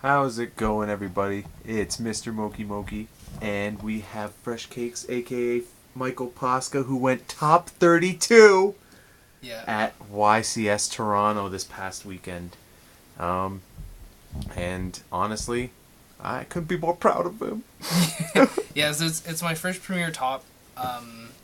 How's it going, everybody? It's Mr. Moki Moki, and we have Fresh Cakes, aka Michael Posca, who went top 32 Yeah. at YCS Toronto this past weekend. Um, and honestly, I couldn't be more proud of him. Yeah, so it's my first premier top,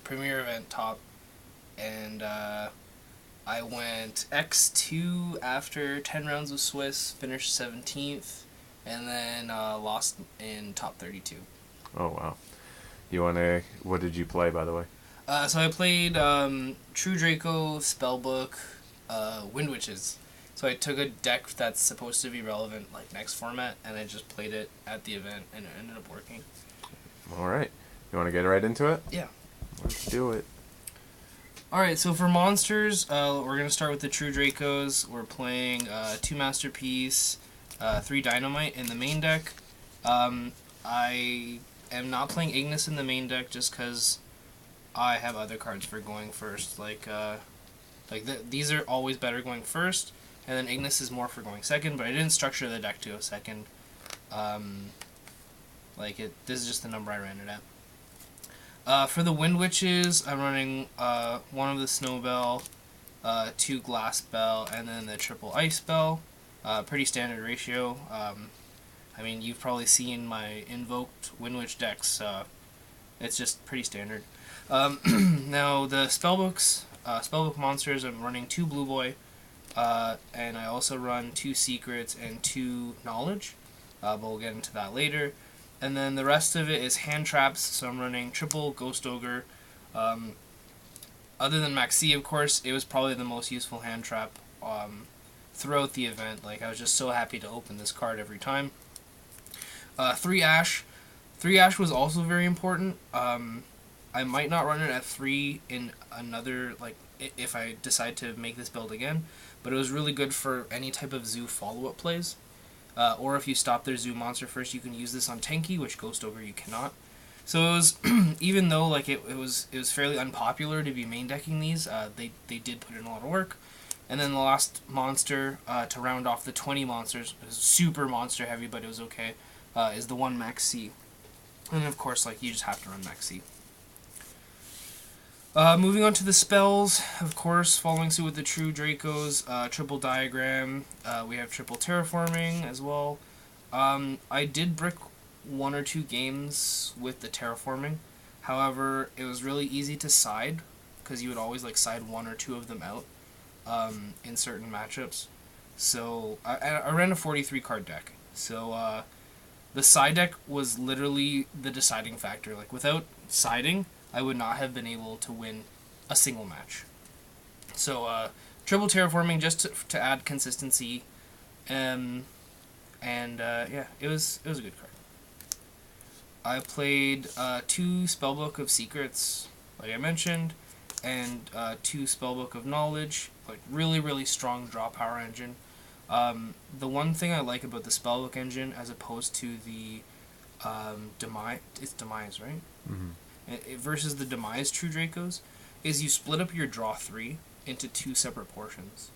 premier event top, and I went X2 after 10 rounds of Swiss, finished 17th, and then lost in top 32. Oh wow! What did you play, by the way? So I played True Draco, Spellbook, Windwitches. So I took a deck that's supposed to be relevant like next format, and I just played it at the event, and it ended up working. All right, you want to get right into it? Yeah. Let's do it. Alright, so for monsters, we're going to start with the True Dracos. We're playing 2 Masterpiece, 3 Dynamite in the main deck. I am not playing Ignis in the main deck just because I have other cards for going first. These are always better going first, and then Ignis is more for going second, but I didn't structure the deck to go second. This is just the number I ran it at. For the Wind Witches, I'm running 1 of the Snowbell, 2 Glass Bell, and then the triple Ice Bell. Pretty standard ratio. I mean, you've probably seen my invoked Wind Witch decks. It's just pretty standard. Now, the Spellbook monsters, I'm running 2 Blue Boy, and I also run 2 Secrets and 2 Knowledge, but we'll get into that later. And then the rest of it is hand traps, so I'm running triple Ghost Ogre. Other than Maxi, of course, it was probably the most useful hand trap throughout the event. Like, I was just so happy to open this card every time. 3 Ash. 3 Ash was also very important. I might not run it at 3 in another, if I decide to make this build again, but it was really good for any type of zoo follow-up plays. Or if you stop their zoo monster first, you can use this on Tanky, which Ghost Ogre you cannot. So it was, even though it was fairly unpopular to be main decking these, they did put in a lot of work. And then the last monster to round off the 20 monsters, it was super monster heavy, but it was okay, is the 1 Max C. And of course, you just have to run Max C. Moving on to the spells, of course, following suit with the True Dracos, triple Diagram, we have triple Terraforming as well. I did brick 1 or 2 games with the Terraforming, however, it was really easy to side, because you would always side 1 or 2 of them out in certain matchups. So, I ran a 43 card deck, so the side deck was literally the deciding factor. Without siding, I would not have been able to win a single match. So, triple Terraforming just to add consistency, yeah, it was a good card. I played 2 Spellbook of Secrets, like I mentioned, and 2 Spellbook of Knowledge, really, really strong draw power engine. The one thing I like about the Spellbook engine, as opposed to the Demise, it's Demise, right? Mm-hmm. Versus the Demise True Dracos, is you split up your draw 3 into 2 separate portions.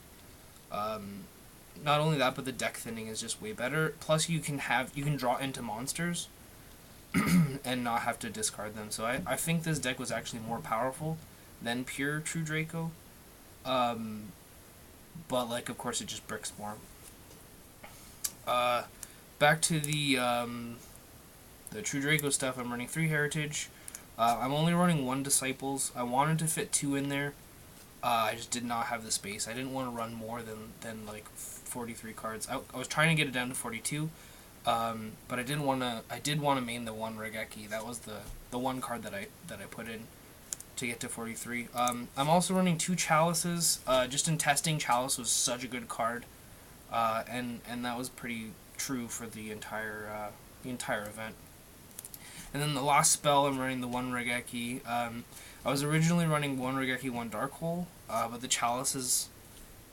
Not only that, but the deck thinning is just way better. Plus, you can draw into monsters and not have to discard them. So I think this deck was actually more powerful than pure True Draco. But of course, it just bricks more. Back to the True Draco stuff. I'm running 3 Heritage. I'm only running 1 Disciples. I wanted to fit 2 in there. I just did not have the space. I didn't want to run more than 43 cards. I was trying to get it down to 42, but I didn't want to. I did want to main the 1 Regeki. That was the one card that I put in to get to 43. I'm also running 2 Chalices. Just in testing, Chalice was such a good card, and that was pretty true for the entire event. And then the last spell, I'm running the 1 Regeki. I was originally running 1 Regeki, 1 Dark Hole, but the Chalices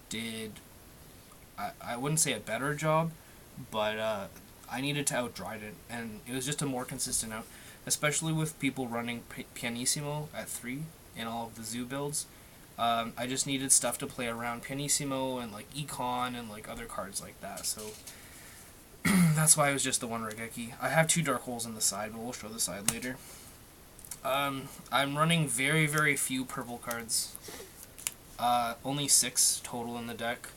did, I wouldn't say a better job, but I needed to outdrive it, and it was just a more consistent out, especially with people running Pianissimo at 3 in all of the zoo builds. I just needed stuff to play around Pianissimo and Econ and other cards like that, so that's why it was just the one Regeki. I have 2 Dark Holes on the side, but we'll show the side later. I'm running very, very few purple cards. Only 6 total in the deck.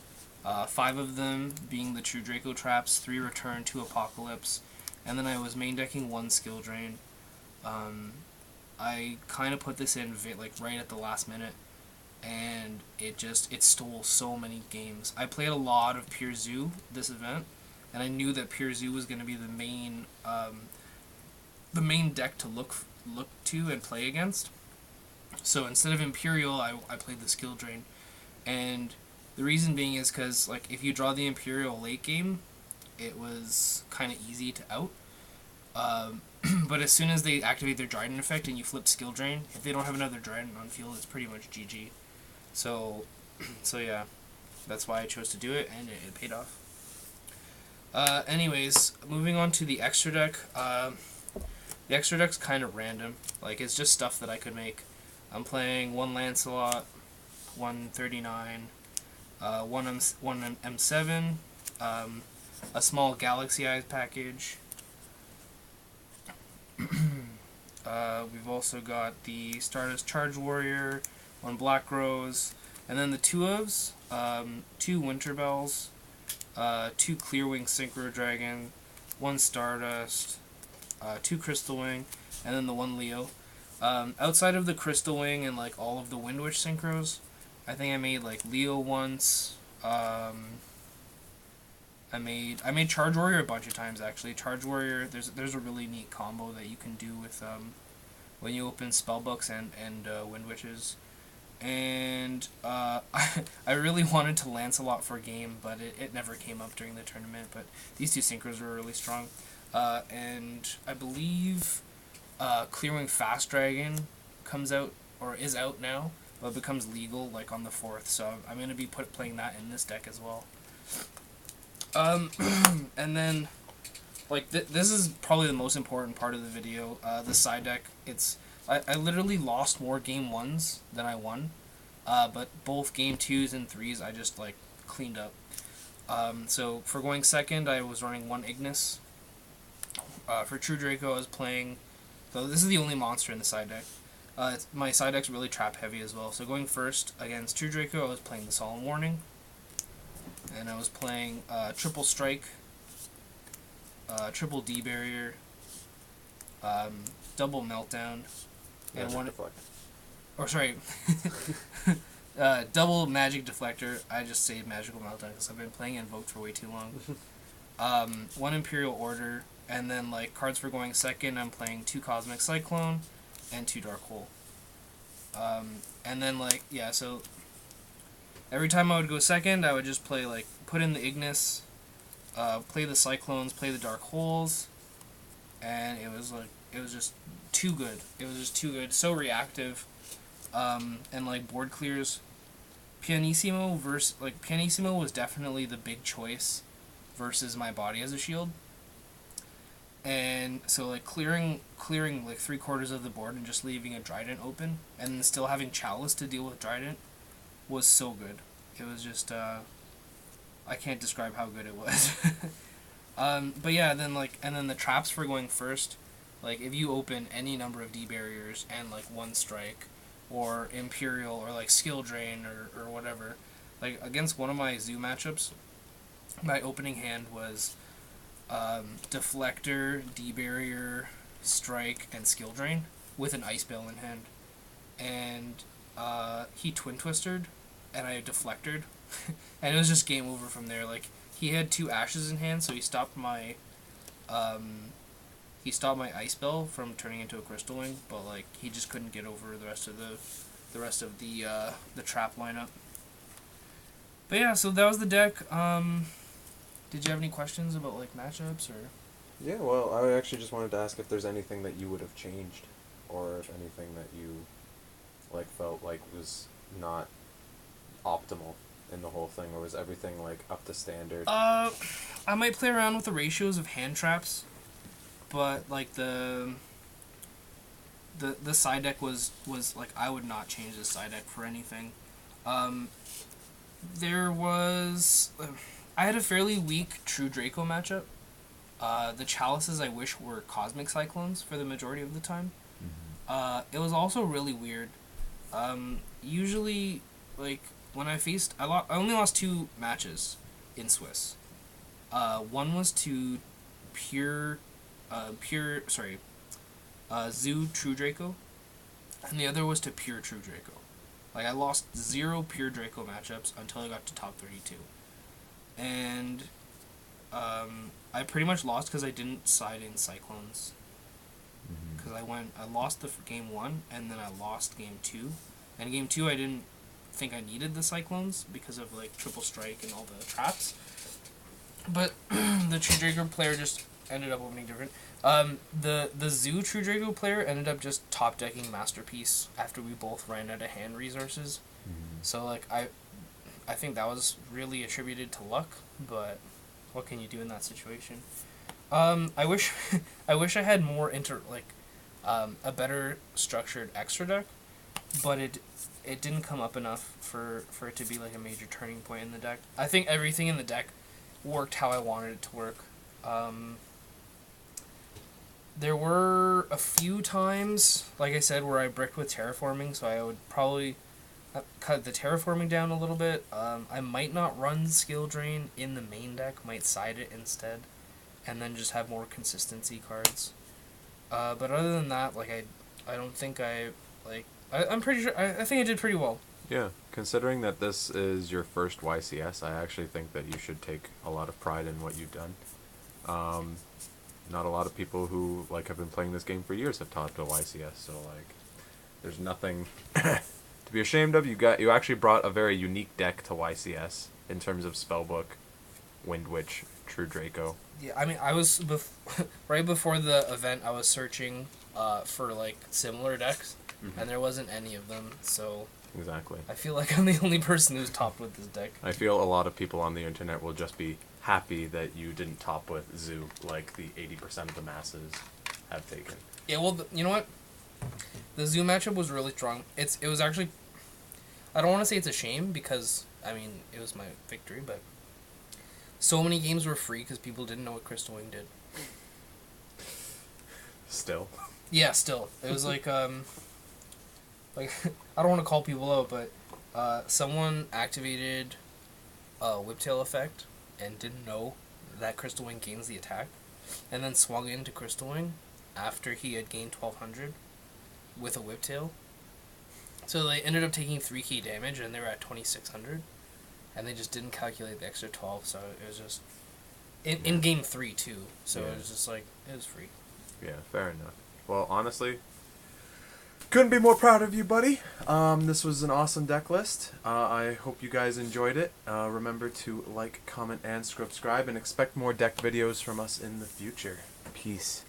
5 of them being the True Draco traps, 3 Return, 2 Apocalypse, and then I was main decking 1 Skill Drain. I kind of put this in like right at the last minute, and it stole so many games. I played a lot of Pure Zoo this event, and I knew that Pure Zoo was going to be the main deck to look to and play against. So instead of Imperial, I played the Skill Drain, and the reason being is because like if you draw the Imperial late game, it was kind of easy to out. But as soon as they activate their Dryden effect and you flip Skill Drain, if they don't have another Dryden on field, it's pretty much GG. So yeah, that's why I chose to do it, and it paid off. Anyways, moving on to the extra deck. The extra deck's kind of random. Like, it's just stuff that I could make. I'm playing 1 Lancelot, 1 39, 1 M7, a small Galaxy Eyes package. We've also got the Stardust Charge Warrior, 1 Black Rose, and then the 2 ofs, 2 Winter Bells, 2 Clearwing Synchro Dragon, 1 Stardust, 2 Crystal Wing, and then the 1 Leo. Outside of the Crystal Wing and like all of the Windwitch synchros, I think I made like Leo once. I made Charge Warrior a bunch of times actually. Charge Warrior, there's a really neat combo that you can do with when you open Spellbooks and Windwitches. And I really wanted to Lancelot for a game, but it never came up during the tournament. But these 2 synchros were really strong. And I believe Clearwing Fast Dragon comes out, or is out now, but becomes legal like on the 4th. So I'm going to be playing that in this deck as well. And then, like, this is probably the most important part of the video, the side deck. I literally lost more game 1s than I won, but both game 2s and 3s I just, like, cleaned up. So for going second, I was running 1 Ignis. For True Draco, I was playing, so this is the only monster in the side deck. My side deck's really trap heavy as well. So going first against True Draco, I was playing the Solemn Warning. And I was playing Triple Strike, Triple D Barrier, Double Meltdown, and Double Magic Deflector. I just say Magical Meltdown because I've been playing Invoked for way too long. 1 Imperial Order, and then like cards for going second, I'm playing 2 Cosmic Cyclone and 2 Dark Hole. And then like, yeah, so every time I would go second, I would just play, like, put in the Ignis, play the Cyclones, play the Dark Holes, and it was just too good. It was just too good, so reactive, and, like, board clears. Pianissimo was definitely the big choice versus my body as a shield. And so, like, clearing like 3/4 of the board and just leaving a Trident open, and then still having Chalice to deal with Trident was so good. It was just, I can't describe how good it was. But yeah, then the traps for going first, like, if you open any number of D barriers and, like, 1 strike, or Imperial, or, like, Skill Drain, or whatever, like, against one of my Zoo matchups, my opening hand was, Deflector, D barrier, Strike, and Skill Drain, with an Ice Bell in hand. And, he Twin Twistered, and I deflected, and it was just game over from there. Like, he had 2 Ashes in hand, so he stopped my Ice Bell from turning into a Crystal Wing, but like he just couldn't get over the rest of the trap lineup. But yeah, so that was the deck. Did you have any questions about like matchups or? Yeah, well, I actually just wanted to ask if there's anything that you would have changed, or if anything that you like felt like was not optimal in the whole thing, or was everything like up to standard? I might play around with the ratios of hand traps, but like the side deck was like, I would not change the side deck for anything. There was I had a fairly weak True Draco matchup, The chalices I wish were cosmic cyclones for the majority of the time. Mm-hmm. It was also really weird. Usually, like when I faced, I only lost 2 matches in Swiss. One was to Zoo True Draco, and the other was to Pure True Draco. Like I lost 0 Pure Draco matchups until I got to top 32, and I pretty much lost because I didn't side in Cyclones. Because I lost the game 1 and then I lost game 2, and game 2 I didn't think I needed the Cyclones because of like triple strike and all the traps. But the True Draco player just ended up opening different. The Zoo True Draco player ended up just top decking Masterpiece after we both ran out of hand resources. So like I think that was really attributed to luck, but what can you do in that situation? I wish I had more a better structured extra deck, but it didn't come up enough for it to be like a major turning point in the deck. I think everything in the deck worked how I wanted it to work. There were a few times, like I said, where I bricked with terraforming, so I would probably cut the terraforming down a little bit. I might not run Skill Drain in the main deck, might side it instead, and then just have more consistency cards. But other than that, like I don't think I'm pretty sure I think I did pretty well. Yeah, considering that this is your first YCS, I actually think that you should take a lot of pride in what you've done. Not a lot of people who have been playing this game for years have topped a YCS, so there's nothing to be ashamed of. You actually brought a very unique deck to YCS in terms of Spellbook, Windwitch, True Draco. Yeah, I mean, I was right before the event. I was searching for similar decks, and there wasn't any of them. So exactly, I feel like I'm the only person who's topped with this deck. I feel a lot of people on the internet will just be happy that you didn't top with Zoo like the 80% of the masses have taken. Yeah, well, you know what? The Zoo matchup was really strong. It was actually, I don't want to say it's a shame because I mean it was my victory, but so many games were free because people didn't know what Crystal Wing did. Still. Yeah, still. It was like I don't want to call people out, but someone activated a Whiptail effect and didn't know that Crystal Wing gains the attack, and then swung into Crystal Wing after he had gained 1200 with a Whiptail. So they ended up taking 3k damage, and they were at 2600, and they just didn't calculate the extra 12, so it was just in game 3 too. So it was just it was free. Yeah, fair enough. Well, honestly, couldn't be more proud of you, buddy. This was an awesome deck list. I hope you guys enjoyed it. Remember to like, comment, and subscribe, and expect more deck videos from us in the future. Peace.